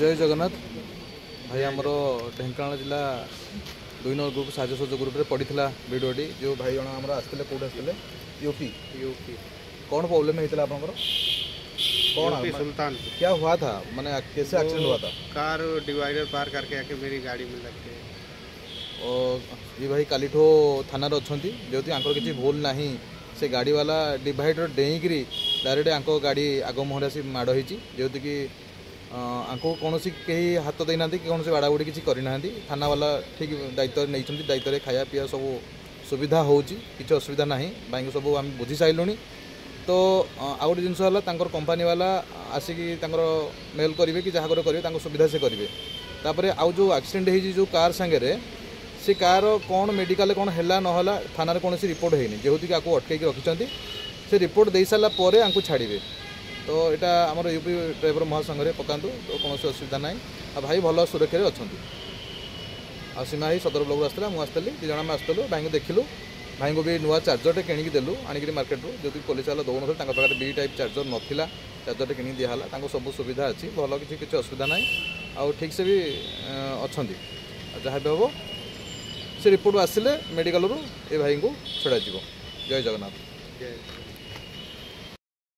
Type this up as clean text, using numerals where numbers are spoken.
जय जगन्नाथ भाई आमर ढेंकानाल जिला 2 नंबर ग्रुप साहय सहयोग ग्रुप में पड़ा भिडियोटी जो भाई जन आम आसते कौट आसते यूपी यूपी कौन प्रॉब्लम होता है आपंकर कौन सुल्तानपुर क्या हुआ था मैंने कैसे एक्सीडेंट हुआ था? कार डिवाइडर पार करके आके मेरी गाड़ी में लग गई। ये भाई कालीठो थाना अच्छा जेहतु आंकर किसी भूल ना से गाड़ी वाला डिवाइडर डेईकि डायरेक्ट आंको गाड़ी आग मुहर आसी माड़ होती जेहतु कि आंको कौन कहीं हाथ देना कि कौन से बाड़ाबुड़ी किसी करना थाना वाला ठीक दायित्व नहीं दायित्व खाया पीया सब सुविधा होची किसी असुविधा ना भाई को सब आम बुझी सारूँ। तो आ गए जिनस कंपनी वाला आसिकी मेल करेंगे कि जहाँ करेंगे सुविधा से करेंगे। तापर आउ जो एक्सीडेंट हो जो कार सांगे से कार कौन मेडिकल कौन है ना थाना कौन रिपोर्ट होनी जेहतु कि आपको अटकई रखिंट से रिपोर्ट दे सारापर आपको छाड़े। तो यहाँ आम यूपी ड्राइवर महासंघ में पकातु तो कौन असुविधा ना भाई भल सुरक्षा अच्छा। आ सीमा ही सदर ब्लॉक आसला मुझे दिज आम आसलु भाई को देखिलु भाई को भी नुआ चार्जरटे किणी देलु आनिक मार्केट रू जो पुलिस वाला दौन पाखे बी टाइप चार्जर नाला चार्जरटे किणी दिहला सब सुविधा अच्छी भल किसी असुविधा ना आउ ठीक से भी अच्छा जहाँ भी हम से रिपोर्ट आसिले मेडिकल रू ए भाई को छड़ा। जय जगन्नाथ।